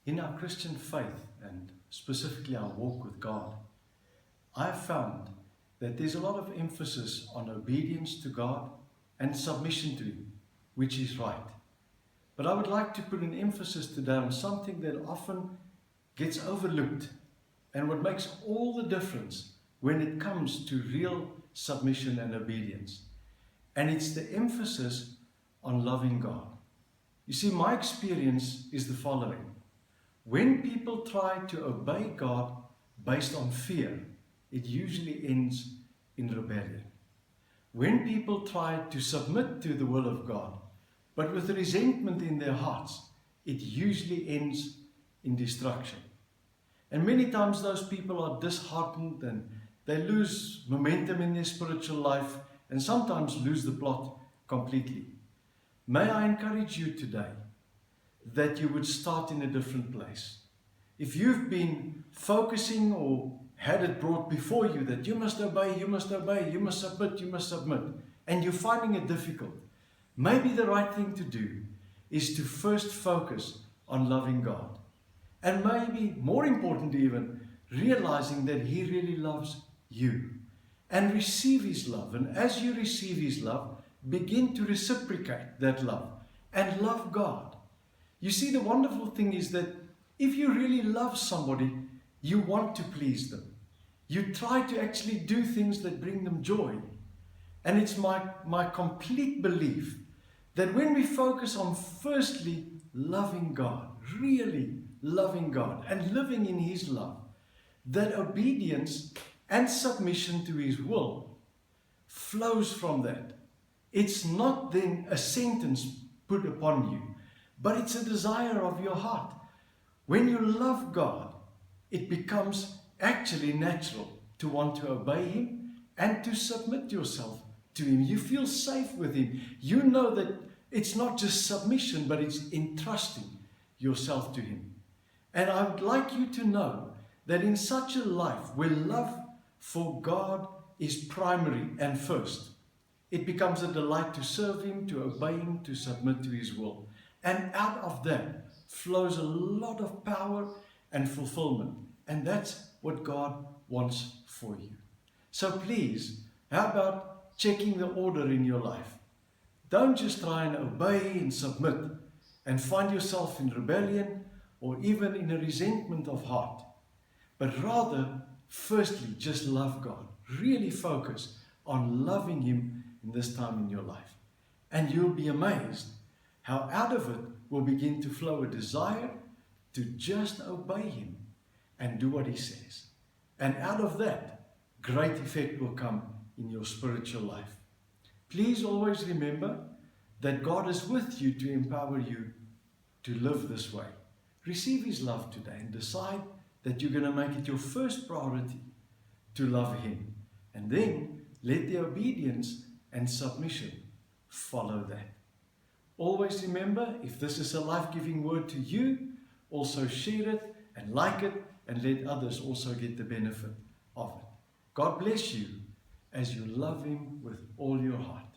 In our Christian faith, and specifically our walk with God, I've found that there's a lot of emphasis on obedience to God and submission to Him, which is right. But I would like to put an emphasis today on something that often gets overlooked and what makes all the difference when it comes to real submission and obedience. And it's the emphasis on loving God. You see, my experience is the following. When people try to obey God based on fear, it usually ends in rebellion. When people try to submit to the will of God, but with resentment in their hearts, it usually ends in destruction. And many times those people are disheartened and they lose momentum in their spiritual life and sometimes lose the plot completely. May I encourage you today that you would start in a different place. If you've been focusing or had it brought before you that you must obey, you must obey, you must submit, and you're finding it difficult, maybe the right thing to do is to first focus on loving God. And maybe more important even, realizing that He really loves you. And receive His love. And as you receive His love, begin to reciprocate that love and love God. You see, the wonderful thing is that if you really love somebody, you want to please them. You try to actually do things that bring them joy. And it's my complete belief that when we focus on firstly loving God, really loving God and living in His love, that obedience and submission to His will flows from that. It's not then a sentence put upon you, but it's a desire of your heart. When you love God, it becomes actually natural to want to obey Him and to submit yourself to Him. You feel safe with Him. You know that it's not just submission, but it's entrusting yourself to Him. And I would like you to know that in such a life where love for God is primary and first, it becomes a delight to serve Him, to obey Him, to submit to His will. And out of that flows a lot of power and fulfillment. And that's what God wants for you. So please, how about checking the order in your life? Don't just try and obey and submit and find yourself in rebellion or even in a resentment of heart. But rather, firstly, just love God. Really focus on loving Him in this time in your life. And you'll be amazed how out of it will begin to flow a desire to just obey Him and do what He says. And out of that, great effect will come in your spiritual life. Please always remember that God is with you to empower you to live this way. Receive His love today and decide that you're going to make it your first priority to love Him. And then let the obedience and submission follow that. Always remember, if this is a life-giving word to you, also share it and like it and let others also get the benefit of it. God bless you as you love Him with all your heart.